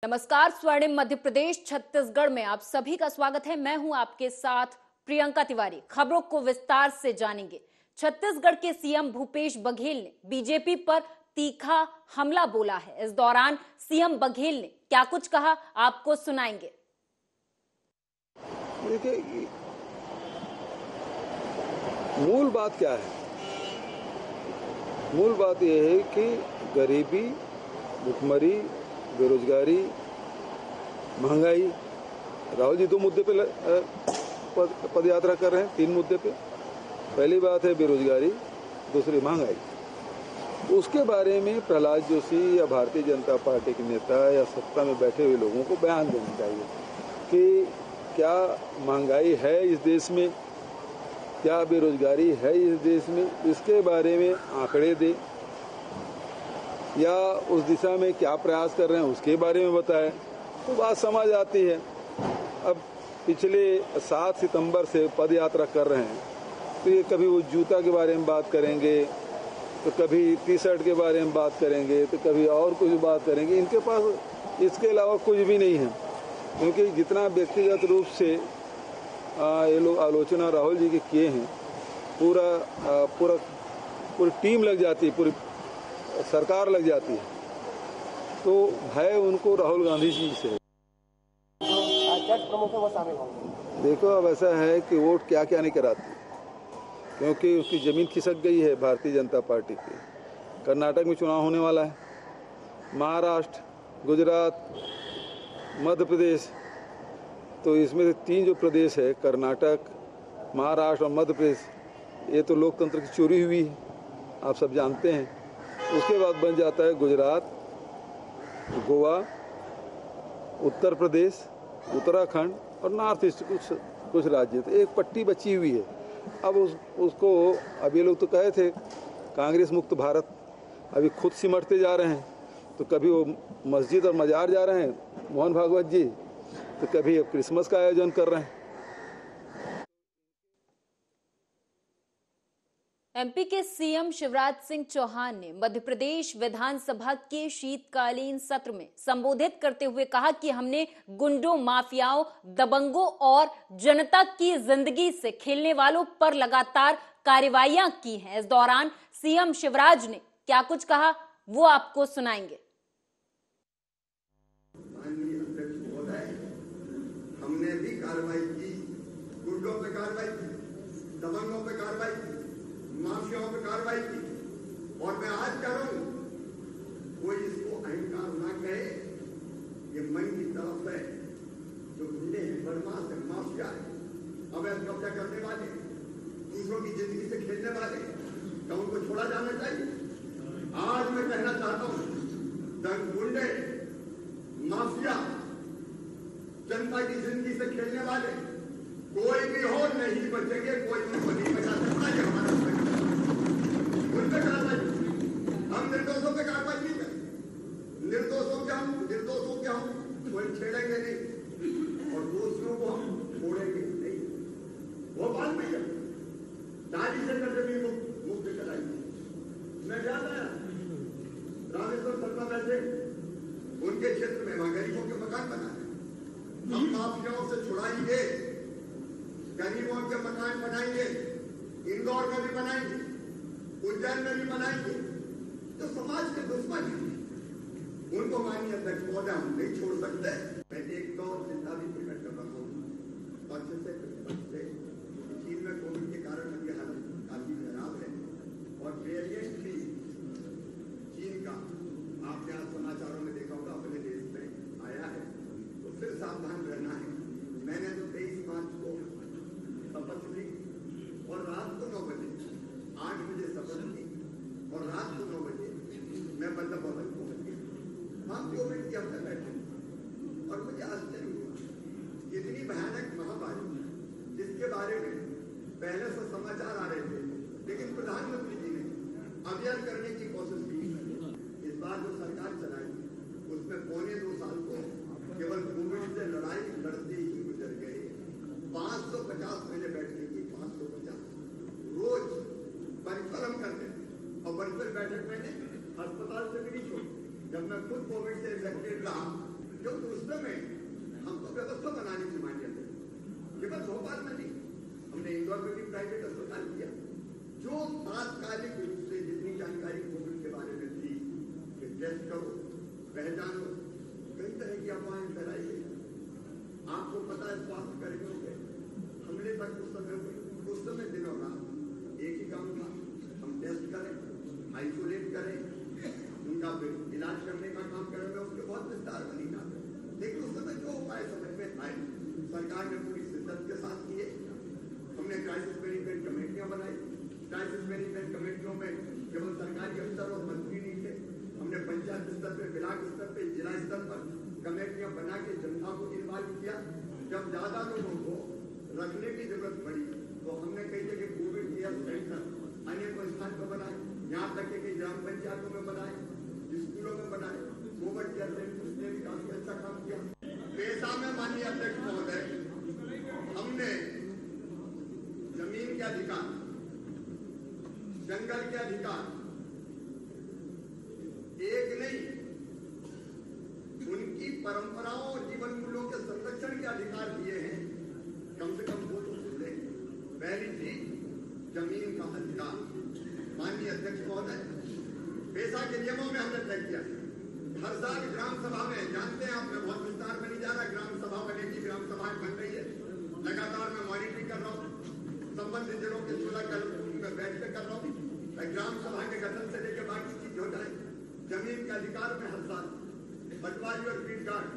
नमस्कार। स्वर्णिम मध्य प्रदेश छत्तीसगढ़ में आप सभी का स्वागत है। मैं हूं आपके साथ प्रियंका तिवारी। खबरों को विस्तार से जानेंगे। छत्तीसगढ़ के सीएम भूपेश बघेल ने बीजेपी पर तीखा हमला बोला है। इस दौरान सीएम बघेल ने क्या कुछ कहा, आपको सुनाएंगे। देखिए, मूल बात क्या है? मूल बात यह है कि गरीबी, भुखमरी, बेरोजगारी, महंगाई। राहुल जी दो मुद्दे पे पद यात्रा कर रहे हैं, तीन मुद्दे पे। पहली बात है बेरोजगारी, दूसरी महंगाई। उसके बारे में प्रहलाद जोशी या भारतीय जनता पार्टी के नेता या सत्ता में बैठे हुए लोगों को बयान देना चाहिए कि क्या महंगाई है इस देश में, क्या बेरोजगारी है इस देश में। इसके बारे में आंकड़े दे या उस दिशा में क्या प्रयास कर रहे हैं उसके बारे में बताएं, तो बात समझ आती है। अब पिछले 7 सितंबर से पद यात्रा कर रहे हैं, तो ये कभी वो जूता के बारे में बात करेंगे, तो कभी टी शर्ट के बारे में बात करेंगे, तो कभी और कुछ बात करेंगे। इनके पास इसके अलावा कुछ भी नहीं है, क्योंकि जितना व्यक्तिगत रूप से ये लोग आलोचना राहुल जी के किए हैं, पूरी टीम लग जाती है, पूरी सरकार लग जाती है, तो भय उनको राहुल गांधी जी से। प्रमुख है वो शामिल होंगे। देखो, अब ऐसा है कि वोट क्या क्या नहीं कराती, क्योंकि उसकी जमीन खिसक गई है भारतीय जनता पार्टी की। कर्नाटक में चुनाव होने वाला है, महाराष्ट्र, गुजरात, मध्य प्रदेश, तो इसमें से 3 जो प्रदेश है, कर्नाटक, महाराष्ट्र और मध्य प्रदेश, ये तो लोकतंत्र की चोरी हुई है, आप सब जानते हैं। उसके बाद बन जाता है गुजरात, गोवा, उत्तर प्रदेश, उत्तराखंड और नॉर्थ ईस्ट कुछ राज्य। तो एक पट्टी बची हुई है। अब उसको अब ये लोग तो कहे थे कांग्रेस मुक्त भारत, अभी खुद सिमटते जा रहे हैं। तो कभी वो मस्जिद और मजार जा रहे हैं मोहन भागवत जी, तो कभी अब क्रिसमस का आयोजन कर रहे हैं। एमपी के सीएम शिवराज सिंह चौहान ने मध्य प्रदेश विधानसभा के शीतकालीन सत्र में संबोधित करते हुए कहा कि हमने गुंडों, माफियाओं, दबंगों और जनता की जिंदगी से खेलने वालों पर लगातार कार्रवाइयां की हैं। इस दौरान सीएम शिवराज ने क्या कुछ कहा, वो आपको सुनाएंगे। हमने भी कार्रवाई की, गुंडों पे कार्रवाई की, दबंगों पे कार्रवाई की, माफियाओं पे कार्रवाई की। और मैं आज कह रहा हूं, कोई इसको अहंकार ना कहे, ये मन की तरफ है। जो गुंडे हैं, बदमाश है, माफिया है, अवैध कब्जा करने वाले, दूसरों की जिंदगी से खेलने वाले, क्या उनको छोड़ा जाना चाहिए? आज मैं कहना चाहता हूं, गुंडे, माफिया, जनता की जिंदगी से खेलने वाले कोई भी हो, नहीं बचेंगे, कोई उनको नहीं बचा सकता। ये हमारा उन पे कार्रवाई, हम निर्दोषों पे कार्रवाई नहीं करेंगे। निर्दोषों के हम कोई छेड़ेंगे नहीं और दूसरों को हम छोड़ेंगे नहीं। वो बात नहीं है। 40 एकड़ जमीन मुक्त कराएंगे। मैं क्या आया रामेश्वर शर्मा बैठे, उनके क्षेत्र में वहां गरीबों के मकान बनाए, हम माफियाओं से छुड़ाएंगे, गरीबों के मकान बनाएंगे। इंदौर में भी बनाएंगे, उज्जैन में भी बनाएंगे। तो समाज के दुश्मन हैं, उनको माननीय अध्यक्ष महोदय हम नहीं छोड़ सकते। मैं एक और चिंता भी प्रकट कर रहा हूँ पक्ष से प्रतिपक्ष से। चीन में कोविड के कारण अभी हालत काफी खराब है और वेरिएंट भी चीन का आपने आज समाचारों में देखा होगा अपने देश में आया है, तो फिर सावधान रहना है। मैंने तो 23 मार्च को शपथ ली और रात को 9 बजे 8 बजे शपथ ली और रात को 9 बजे मैं बल्लभ भवन पहुंच गया। हम कोविड के अंदर बैठे और मुझे आश्चर्य हुआ, इतनी भयानक महामारी जिसके बारे में पहले से समाचार आ रहे थे, लेकिन प्रधानमंत्री जी ने अभियान करने की कोशिश की। इस बार जो सरकार चलाई उसमें 2.25 साल को केवल कोविड से लड़ाई लड़ते ही गुजर गए। 550 मैंने बैठने की, 550 रोज परिश्रम करते और वर्चुअल बैठक मैंने अस्पताल से भी नहीं छोड़ी। जब मैं खुद कोविड से इन्फेक्टेड रहा क्योंकि उस समय हमको व्यवस्था बनानी थी मान्य केवल भोपाल में नहीं, हमने इंदौर में भी प्राइवेट अस्पताल किया। जो तात्कालिक रूप से जितनी जानकारी कोविड के बारे में थी कि टेस्ट करो, पहचानो, कई तरह की अफवाहें फैलाई गई। आपको पता है स्वास्थ्य कर्मियों के हमले तक उस समय दिनों रात एक ही काम था, हम टेस्ट करें, आइसोलेट करें, उनका इलाज करने का काम करें। मैं उसके बहुत विस्तार में नहीं जाता, लेकिन उस समय जो उपाय समझ में आए सरकार ने पूरी शिद्दत के साथ किए। हमने क्राइसिस मैनेजमेंट कमेटियां बनाई। क्राइसिस मैनेजमेंट कमेटियों में केवल सरकारी अफसर और मंत्री नहीं थे, हमने पंचायत स्तर पे, ब्लॉक स्तर पे, जिला स्तर पर कमेटियां बना के जनता को इन्वॉल्व किया। जब ज्यादा लोगों को रखने की जरूरत पड़ी तो हमने कई जगह कोविड केयर सेंटर अनेक स्थान पर बनाए, यहाँ तक कि ग्राम पंचायतों में बनाए, स्कूलों में बनाए कोविड केयर सेंटर ने भी काफी अच्छा काम किया। पेशा में माननीय अध्यक्ष महोदय, हमने जमीन के अधिकार, जंगल के अधिकार एक नहीं, उनकी परंपराओं और जीवन मूल्यों के संरक्षण के अधिकार दिए हैं। कम से कम वो तो सुन ले। पहली चीज जमीन का अधिकार, माननीय अध्यक्ष महोदय, पेशा के नियमों में हमने तय किया। हर साल ग्राम सभा में, जानते हैं आप, मैं बहुत विस्तार में नहीं जा रहा, ग्राम सभा बनेगी, ग्राम सभाएं बन रही है, लगातार मैं मॉनिटरिंग कर रहा हूँ, संबंधित जिलों के 16 में बैठ कर रहा हूँ। ग्राम सभा के गठन से लेकर बाकी चीज हो जाए, जमीन के अधिकार में हर साल पटवारी और फील्ड गार्ड,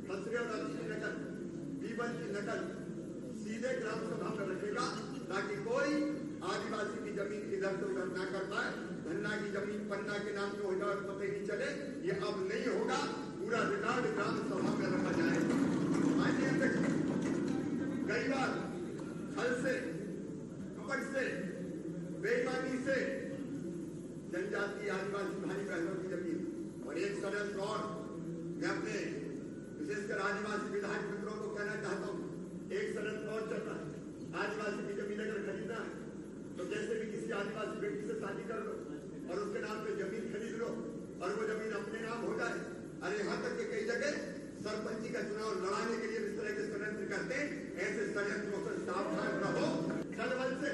खसरे और अच्छी नकल, बीबन की नकल सीधे ग्राम सभा में रखेगा, ताकि कोई आदिवासी की जमीन इधर से उधर ना कर पाए। धन्ना की जमीन पन्ना के नाम पे हो जाए पता ही नहीं चले, ये अब नहीं होगा। पूरा रिकॉर्ड ग्राम सभा में रखा जाएगा। माननीय अध्यक्ष, कई बार छल से, कपट से, बेईमानी से जनजाति आदिवासी भाई बहनों की जमीन और एक सरल और मैं अपने विशेषकर आदिवासी विधायक मित्रों को कहना चाहता हूँ, एक सरल और चल रहा है। आदिवासी की जमीन अगर खरीदना है तो जैसे भी किसी आदिवासी बेटी से शादी कर लो और उसके नाम पे जमीन खरीद लो और वो जमीन अपने नाम हो जाए। अरे यहाँ तक कि कई जगह सरपंची का चुनाव लड़ाने के लिए इस तरह के षड्यंत्र करते हैं। ऐसे षड्यंत्रों से सावधान रहो। छल से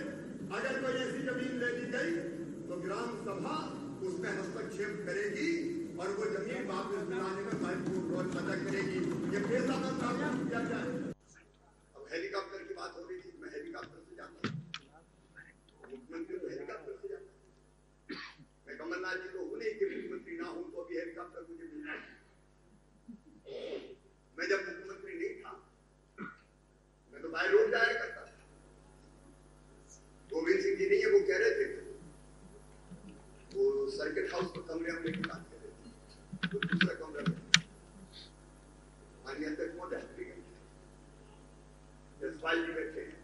अगर कोई ऐसी जमीन ले ली गई तो ग्राम सभा उसमें हस्तक्षेप करेगी और वो जमीन वापस दिलाने में महत्वपूर्ण रोल अदा करेगी। ये पेशा में प्रावधान किया जाए। अब हेलीकॉप्टर की बात हो रही थी, मैं हेलीकॉप्टर से जाता हूँ, मुख्यमंत्री तो हेलीकॉप्टर से जाता है। मैं कमलनाथ जी को नहीं कि मुख्यमंत्री ना हूं तो भी हेलीकॉप्टर मुझे मिलना है। मैं जब मुख्यमंत्री नहीं था, मैं तो बाय रोड जाया करता था। गोविंद सिंह जी नहीं है, वो कह रहे थे, वो सर्किट हाउस पर कमरे हमने की बात कर रहे थे, तो दूसरा कमरा में माननीय अध्यक्ष महोदय जसपाल जी बैठे हैं।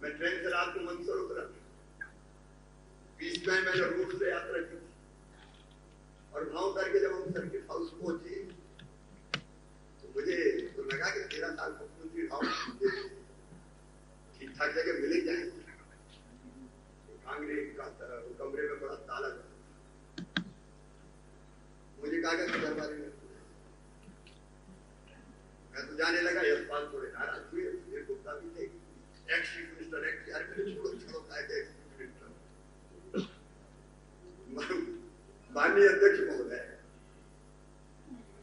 मैं ट्रेन से रात को मंदसौर उतरा, 20 में मैंने रूट से यात्रा की और वहां उतर के जब हम सर्किट हाउस पहुंचे तो मुझे तो लगा कि 13 साल मुख्यमंत्री रहा, ठीक ठाक जगह मिले जाए। कांग्रेस का कमरे में बड़ा ताला था, मुझे कहा कि दरबार में मैं तो जाने लगा। यशपाल थोड़े नाराज हुए, ये गुप्ता भी थे, एक्स चीफ मिनिस्टर, एक्स यार मेरे छोड़ो काय थे माननीय अध्यक्ष महोदय,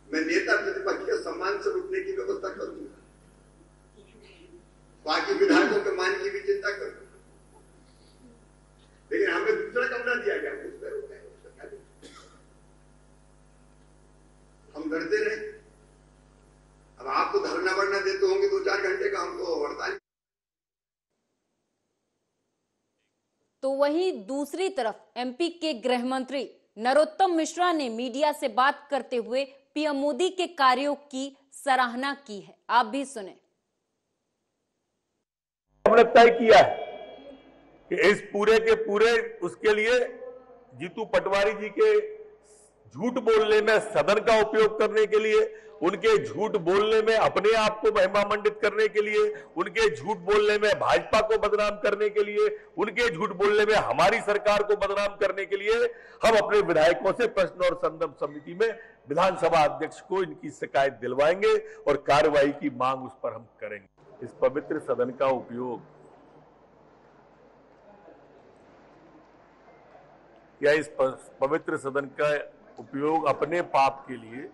मैं नेता प्रतिपक्ष के सम्मान से उठने की व्यवस्था करूंगा, बाकी विधायकों के मान की भी चिंता करूंगा, लेकिन हमें दूसरा कमरा दिया गया, उस पर रुक गए। हम डरते रहे। अब आप तो धरना बढ़ना देते होंगे 2-4 घंटे का, हम तो हड़ताल। तो वहीं दूसरी तरफ एमपी के गृह मंत्री नरोत्तम मिश्रा ने मीडिया से बात करते हुए पीएम मोदी के कार्यों की सराहना की है। आप भी सुने। हमने तय किया है कि इस पूरे के पूरे उसके लिए जीतू पटवारी जी के झूठ बोलने में सदन का उपयोग करने के लिए, उनके झूठ बोलने में अपने आप को महिमामंडित करने के लिए, उनके झूठ बोलने में भाजपा को बदनाम करने के लिए, उनके झूठ बोलने में हमारी सरकार को बदनाम करने के लिए हम अपने विधायकों से प्रश्न और संदर्भ समिति में विधानसभा अध्यक्ष को इनकी शिकायत दिलवाएंगे और कार्रवाई की मांग उस पर हम करेंगे। इस पवित्र सदन का उपयोग या इस पवित्र सदन का उपयोग अपने पाप के लिए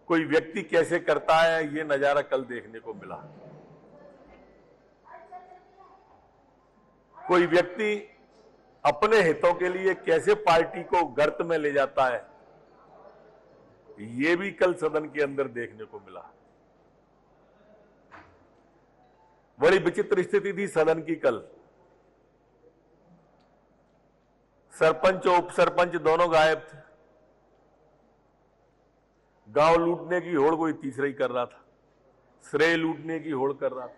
कोई व्यक्ति कैसे करता है, ये नजारा कल देखने को मिला। कोई व्यक्ति अपने हितों के लिए कैसे पार्टी को गर्त में ले जाता है, ये भी कल सदन के अंदर देखने को मिला। बड़ी विचित्र स्थिति थी सदन की कल। सरपंच और उप सरपंच दोनों गायब थे। गांव लूटने की होड़ कोई तीसरा ही कर रहा था, श्रेय लूटने की होड़ कर रहा था।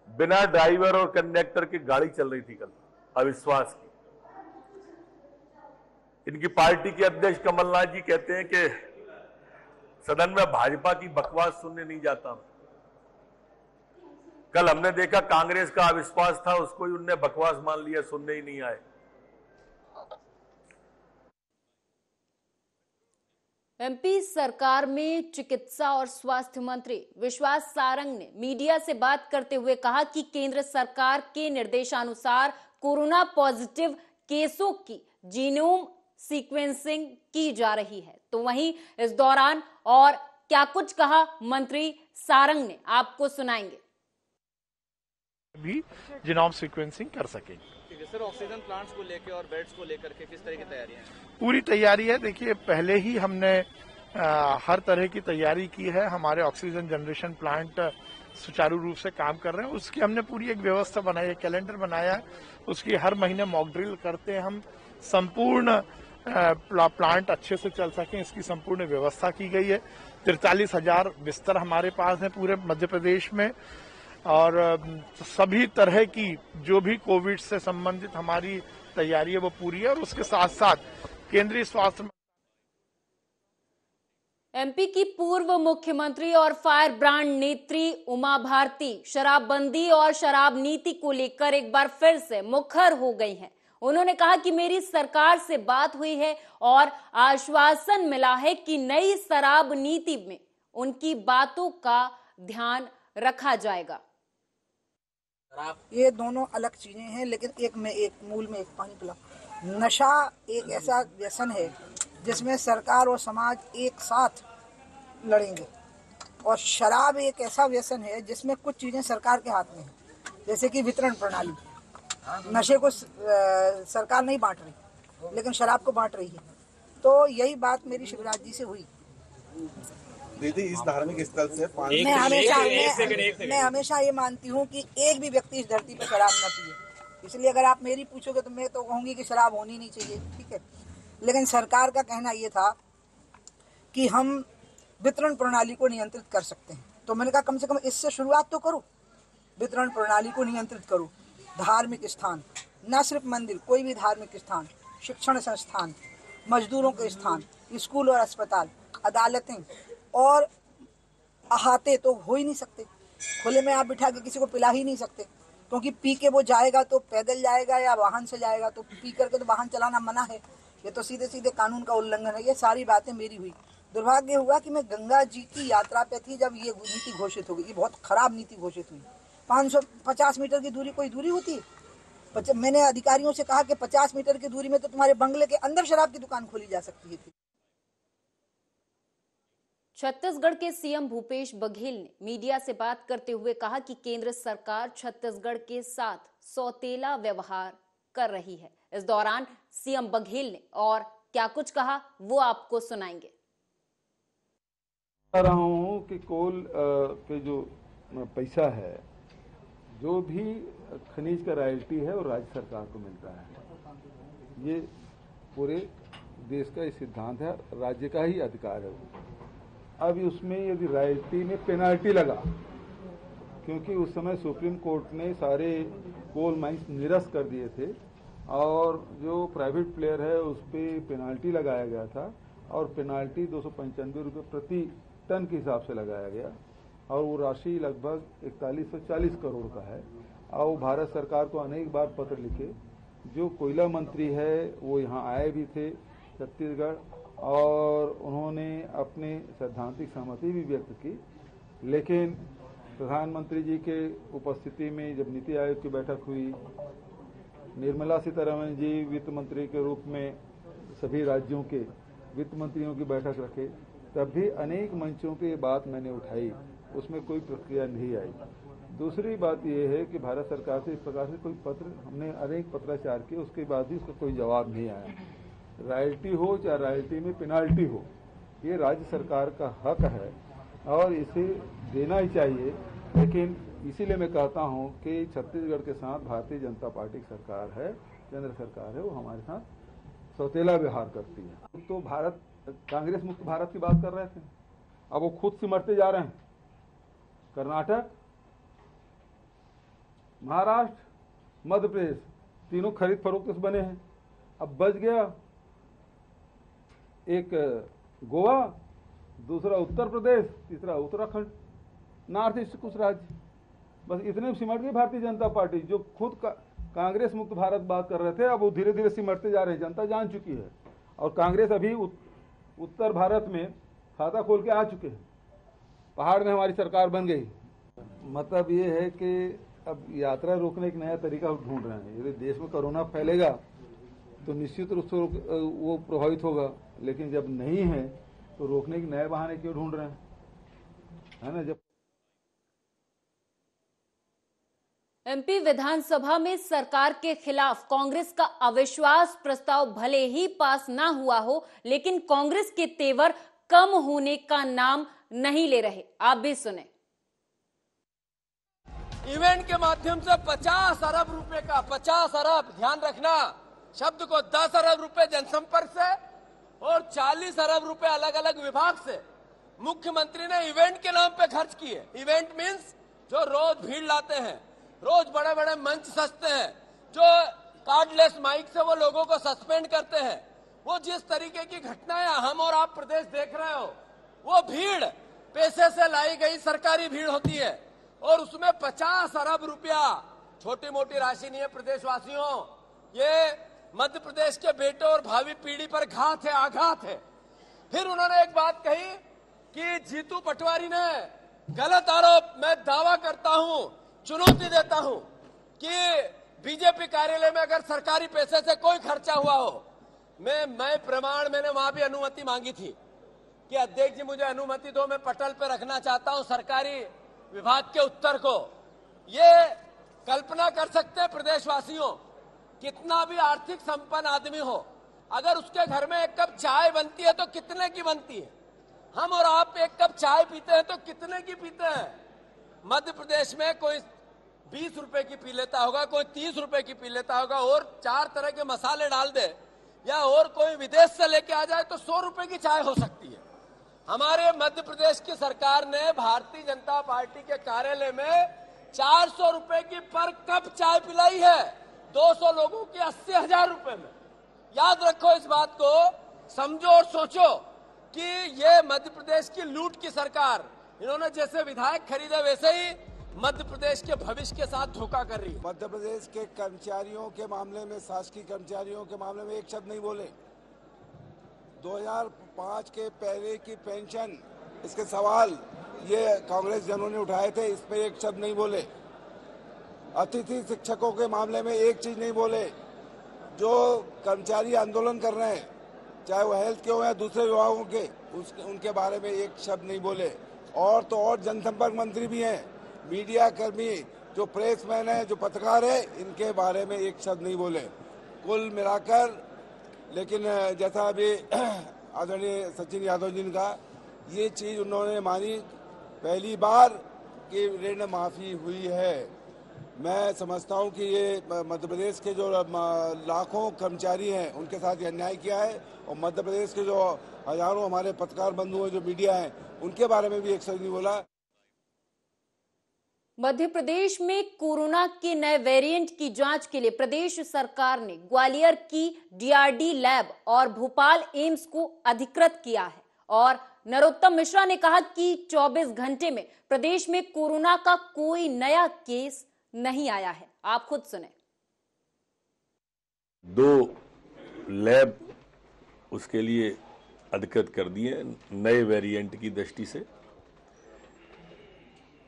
बिना ड्राइवर और कंडक्टर की गाड़ी चल रही थी कल, अविश्वास की। इनकी पार्टी के अध्यक्ष कमलनाथ जी कहते हैं कि सदन में भाजपा की बकवास सुनने नहीं जाता। कल हमने देखा कांग्रेस का अविश्वास था, उसको ही उनने बकवास मान लिया, सुनने ही नहीं आए। एमपी सरकार में चिकित्सा और स्वास्थ्य मंत्री विश्वास सारंग ने मीडिया से बात करते हुए कहा कि केंद्र सरकार के निर्देशानुसार कोरोना पॉजिटिव केसों की जीनोम सीक्वेंसिंग की जा रही है। तो वहीं इस दौरान और क्या कुछ कहा मंत्री सारंग ने, आपको सुनाएंगे। भी जीनोम सीक्वेंसिंग कर सकेंगे। सर, ऑक्सीजन प्लांट्स को लेकर और बेड्स को लेकर के किस तरह की तैयारियां हैं? पूरी तैयारी है। देखिए, पहले ही हमने हर तरह की तैयारी की है। हमारे ऑक्सीजन जनरेशन प्लांट सुचारू रूप से काम कर रहे हैं। उसकी हमने पूरी एक व्यवस्था बनाई है, कैलेंडर बनाया है। उसकी हर महीने मॉक ड्रिल करते हैं हम। संपूर्ण प्लांट अच्छे से चल सकें, इसकी संपूर्ण व्यवस्था की गई है। 43,000 बिस्तर हमारे पास हैं पूरे मध्य प्रदेश में, और सभी तरह की जो भी कोविड से संबंधित हमारी तैयारी है वो पूरी है। और उसके साथ साथ केंद्रीय स्वास्थ्य एमपी की पूर्व मुख्यमंत्री और फायर ब्रांड नेत्री उमा भारती शराबबंदी और शराब नीति को लेकर एक बार फिर से मुखर हो गई हैं। उन्होंने कहा कि मेरी सरकार से बात हुई है और आश्वासन मिला है कि नई शराब नीति में उनकी बातों का ध्यान रखा जाएगा। ये दोनों अलग चीजें हैं, लेकिन एक में एक मूल में एक पानी पिलाओ। नशा एक ऐसा व्यसन है जिसमें सरकार और समाज एक साथ लड़ेंगे, और शराब एक ऐसा व्यसन है जिसमें कुछ चीजें सरकार के हाथ में है, जैसे कि वितरण प्रणाली। नशे को सरकार नहीं बांट रही, लेकिन शराब को बांट रही है। तो यही बात मेरी शिवराज जी से हुई। दीदी, इस धार्मिक स्थल से मैं हमेशा ये मानती हूँ कि एक भी व्यक्ति इस धरती पर शराब न पिए। इसलिए अगर आप मेरी पूछोगे तो मैं तो कहूँगी कि शराब होनी नहीं चाहिए, ठीक है। लेकिन सरकार का कहना ये था कि हम वितरण प्रणाली को नियंत्रित कर सकते हैं। तो मैंने कहा कम से कम इससे शुरुआत तो करो, वितरण प्रणाली को नियंत्रित करो। धार्मिक स्थान, न सिर्फ मंदिर, कोई भी धार्मिक स्थान, शिक्षण संस्थान, मजदूरों के स्थान, स्कूल और अस्पताल, अदालतें और अहाते तो हो ही नहीं सकते। खुले में आप बिठा के किसी को पिला ही नहीं सकते, क्योंकि पी के वो जाएगा तो पैदल जाएगा या वाहन से जाएगा, तो पी करके तो वाहन चलाना मना है। ये तो सीधे सीधे कानून का उल्लंघन है। ये सारी बातें मेरी हुई। दुर्भाग्य हुआ कि मैं गंगा जी की यात्रा पे थी जब ये नीति घोषित हो गई। ये बहुत खराब नीति घोषित हुई। 550 मीटर की दूरी कोई दूरी होती है? मैंने अधिकारियों से कहा कि 50 मीटर की दूरी में तो तुम्हारे बंगले के अंदर शराब की दुकान खोली जा सकती है। छत्तीसगढ़ के सीएम भूपेश बघेल ने मीडिया से बात करते हुए कहा कि केंद्र सरकार छत्तीसगढ़ के साथ सौतेला व्यवहार कर रही है। इस दौरान सीएम बघेल ने और क्या कुछ कहा वो आपको सुनाएंगे। कह रहा हूँ कि कोल के जो पैसा है, जो भी खनिज का रॉयल्टी है वो राज्य सरकार को मिलता है। ये पूरे देश का ये सिद्धांत है, राज्य का ही अधिकार है। अब उसमें यदि रॉयल्टी में पेनाल्टी लगा, क्योंकि उस समय सुप्रीम कोर्ट ने सारे कोल माइंस निरस्त कर दिए थे और जो प्राइवेट प्लेयर है उस पर पेनाल्टी लगाया गया था, और पेनाल्टी 295 रुपये प्रति टन के हिसाब से लगाया गया, और वो राशि लगभग 4140 करोड़ का है। और भारत सरकार को अनेक बार पत्र लिखे जो कोयला मंत्री है वो यहाँ आए भी थे छत्तीसगढ़, और उन्होंने अपनी सैद्धांतिक सहमति भी व्यक्त की, लेकिन प्रधानमंत्री जी के उपस्थिति में जब नीति आयोग की बैठक हुई, निर्मला सीतारमण जी वित्त मंत्री के रूप में सभी राज्यों के वित्त मंत्रियों की बैठक रखे, तब भी अनेक मंचों पे बात मैंने उठाई, उसमें कोई प्रक्रिया नहीं आई। दूसरी बात यह है कि भारत सरकार से इस प्रकार से कोई पत्र, हमने अनेक पत्राचार किए, उसके बाद भी उसका कोई जवाब नहीं आया। रॉयल्टी हो चाहे रॉयल्टी में पेनाल्टी हो, ये राज्य सरकार का हक है और इसे देना ही चाहिए। लेकिन इसीलिए मैं कहता हूं कि छत्तीसगढ़ के साथ भारतीय जनता पार्टी की सरकार है, केंद्र सरकार है, वो हमारे साथ सौतेला व्यवहार करती है। तो भारत कांग्रेस मुक्त भारत की बात कर रहे थे, अब वो खुद सिमटते जा रहे हैं। कर्नाटक, महाराष्ट्र, मध्य प्रदेश तीनों खरीद फरोख्त से बने हैं। अब बच गया एक गोवा, दूसरा उत्तर प्रदेश, तीसरा उत्तराखंड, नॉर्थ ईस्ट कुछ राज्य, बस इतने में सिमट गई भारतीय जनता पार्टी। जो खुद कांग्रेस मुक्त भारत बात कर रहे थे, अब वो धीरे धीरे सिमटते जा रहे हैं, जनता जान चुकी है। और कांग्रेस अभी उत्तर भारत में खाता खोल के आ चुके हैं, पहाड़ में हमारी सरकार बन गई। मतलब ये है कि अब यात्रा रोकने का नया तरीका ढूंढ रहे हैं। यदि देश में कोरोना फैलेगा तो निश्चित रूप से वो प्रभावित होगा, लेकिन जब नहीं है तो रोकने के नए बहाने क्यों ढूंढ रहे हैं, है ना। जब एमपी विधानसभा में सरकार के खिलाफ कांग्रेस का अविश्वास प्रस्ताव भले ही पास ना हुआ हो, लेकिन कांग्रेस के तेवर कम होने का नाम नहीं ले रहे। आप भी सुने। इवेंट के माध्यम से 50 अरब रुपए का, 50 अरब, ध्यान रखना शब्द को, 10 अरब रुपए जनसंपर्क से और 40 अरब रुपए अलग अलग विभाग से मुख्यमंत्री ने इवेंट के नाम पे खर्च किए। इवेंट मींस जो रोज भीड़ लाते हैं, रोज बड़े बड़े मंच सजते हैं, जो कार्डलेस माइक से वो लोगों को सस्पेंड करते हैं, वो जिस तरीके की घटनाएं हम और आप प्रदेश देख रहे हो, वो भीड़ पैसे से लाई गई सरकारी भीड़ होती है और उसमें 50 अरब रुपया छोटी मोटी राशि नहीं है प्रदेशवासियों। ये मध्य प्रदेश के बेटे और भावी पीढ़ी पर घात है, आघात है। फिर उन्होंने एक बात कही कि जीतू पटवारी ने गलत आरोप, मैं दावा करता हूं, चुनौती देता हूं कि बीजेपी कार्यालय में अगर सरकारी पैसे से कोई खर्चा हुआ हो, मैं प्रमाण, मैंने वहां भी अनुमति मांगी थी कि अध्यक्ष जी मुझे अनुमति दो, मैं पटल पे रखना चाहता हूं सरकारी विभाग के उत्तर को। ये कल्पना कर सकते हैं प्रदेशवासियों, कितना भी आर्थिक संपन्न आदमी हो, अगर उसके घर में एक कप चाय बनती है तो कितने की बनती है? हम और आप एक कप चाय पीते हैं तो कितने की पीते हैं? मध्य प्रदेश में कोई 20 रुपए की पी लेता होगा, कोई 30 रुपए की पी लेता होगा, और 4 तरह के मसाले डाल दे, या और कोई विदेश से लेके आ जाए तो 100 रुपए की चाय हो सकती है। हमारे मध्य प्रदेश की सरकार ने भारतीय जनता पार्टी के कार्यालय में 400 रुपए की पर कप चाय पिलाई है, 200 लोगों की 80,000 रुपए में। याद रखो इस बात को, समझो और सोचो कि ये मध्य प्रदेश की लूट की सरकार, इन्होंने जैसे विधायक खरीदे वैसे ही मध्य प्रदेश के भविष्य के साथ धोखा कर रही है। मध्य प्रदेश के कर्मचारियों के मामले में, शासकीय कर्मचारियों के मामले में एक शब्द नहीं बोले। 2005 के पहले की पेंशन, इसके सवाल ये कांग्रेस जनों ने उठाए थे, इस पर एक शब्द नहीं बोले। अतिथि शिक्षकों के मामले में एक चीज नहीं बोले। जो कर्मचारी आंदोलन कर रहे हैं, चाहे वो हेल्थ के हो या दूसरे विभागों के, उनके बारे में एक शब्द नहीं बोले। और तो और जनसंपर्क मंत्री भी हैं, मीडिया कर्मी, जो प्रेसमैन है, जो पत्रकार है, इनके बारे में एक शब्द नहीं बोले। कुल मिलाकर, लेकिन जैसा अभी आदरणीय सचिन यादव जी ने कहा, ये चीज उन्होंने मानी पहली बार कि ऋण माफी हुई है। मैं समझता हूं कि ये मध्य प्रदेश के जो लाखों कर्मचारी हैं, उनके साथ ये अन्याय किया है, और मध्य प्रदेश के जो हजारों हमारे पत्रकार बंधु हैं, जो मीडिया हैं, उनके बारे में भी एक शब्द नहीं बोला। मध्य प्रदेश में कोरोना के नए वेरिएंट की जांच के लिए प्रदेश सरकार ने ग्वालियर की डीआरडी लैब और भोपाल एम्स को अधिकृत किया है। और नरोत्तम मिश्रा ने कहा कि 24 घंटे में प्रदेश में कोरोना का कोई नया केस नहीं आया है। आप खुद सुने। 2 लैब उसके लिए अधिकृत कर दिए नए वेरिएंट की दृष्टि से।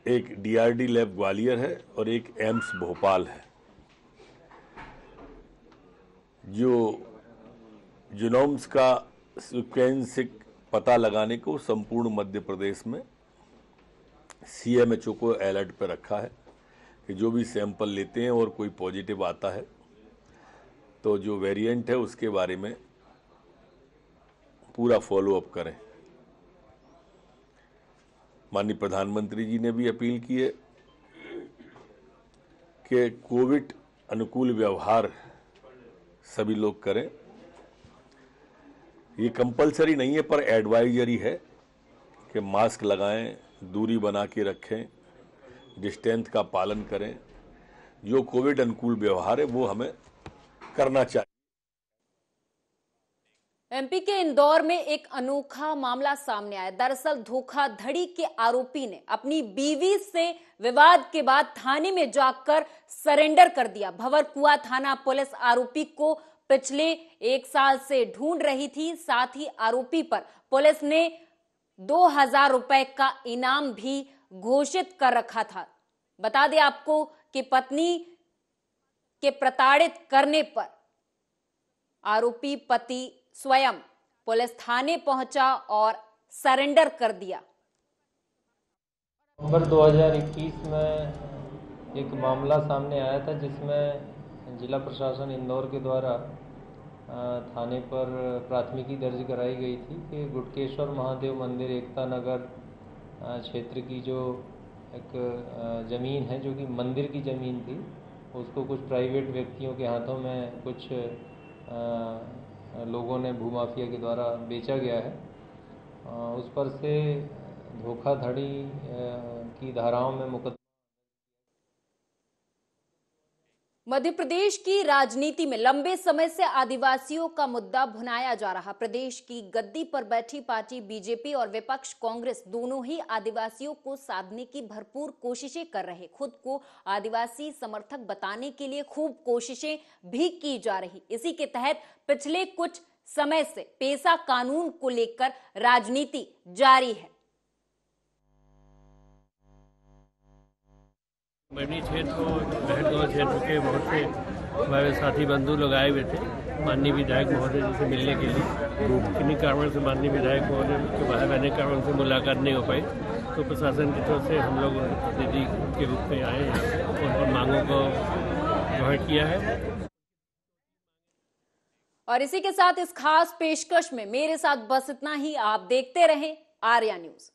एक DRD लैब ग्वालियर है और एक एम्स भोपाल है। जो जीनोम्स का सीक्वेंसिंग पता लगाने को संपूर्ण मध्य प्रदेश में CMHO को अलर्ट पर रखा है कि जो भी सैंपल लेते हैं और कोई पॉजिटिव आता है तो जो वेरिएंट है उसके बारे में पूरा फॉलोअप करें। माननीय प्रधानमंत्री जी ने भी अपील की है कि कोविड अनुकूल व्यवहार सभी लोग करें। ये कंपलसरी नहीं है पर एडवाइजरी है कि मास्क लगाएं, दूरी बना के रखें, डिस्टेंस का पालन करें। जो कोविड अनुकूल व्यवहार है वो हमें करना चाहिए। MP के इंदौर में एक अनोखा मामला सामने आया। दरअसल धोखाधड़ी के आरोपी ने अपनी बीवी से विवाद के बाद थाने में जाकर सरेंडर कर दिया। भंवरकुआ थाना पुलिस आरोपी को पिछले 1 साल से ढूंढ रही थी। साथ ही आरोपी पर पुलिस ने 2000 रुपए का इनाम भी घोषित कर रखा था। बता दें आपको कि पत्नी के प्रताड़ित करने पर आरोपी पति स्वयं पुलिस थाने पहुंचा और सरेंडर कर दिया। नवंबर 2021 में एक मामला सामने आया था जिसमें जिला प्रशासन इंदौर के द्वारा थाने पर प्राथमिकी दर्ज कराई गई थी कि गुटकेश्वर महादेव मंदिर एकता नगर क्षेत्र की जो एक ज़मीन है जो कि मंदिर की ज़मीन थी, उसको कुछ प्राइवेट व्यक्तियों के हाथों में कुछ लोगों ने भूमाफिया के द्वारा बेचा गया है। उस पर से धोखाधड़ी की धाराओं में मुकदमा। मध्य प्रदेश की राजनीति में लंबे समय से आदिवासियों का मुद्दा भुनाया जा रहा। प्रदेश की गद्दी पर बैठी पार्टी बीजेपी और विपक्ष कांग्रेस दोनों ही आदिवासियों को साधने की भरपूर कोशिशें कर रहे। खुद को आदिवासी समर्थक बताने के लिए खूब कोशिशें भी की जा रही। इसी के तहत पिछले कुछ समय से पेसा कानून को लेकर राजनीति जारी है। मरनी क्षेत्र को बहरगांव क्षेत्र के बहुत से हमारे साथी बंधु लोग आए हुए थे माननीय विधायक महोदय जी से मिलने के लिए। किन्हीं कारणों से माननीय विधायक महोदय के बाहर रहने के कारण से मुलाकात नहीं हो पाई, तो प्रशासन की तरफ से हम लोग प्रतिनिधि के रूप में आए हैं और उन मांगों को ग्रहण किया है। और इसी के साथ इस खास पेशकश में मेरे साथ बस इतना ही। आप देखते रहें आर्या न्यूज।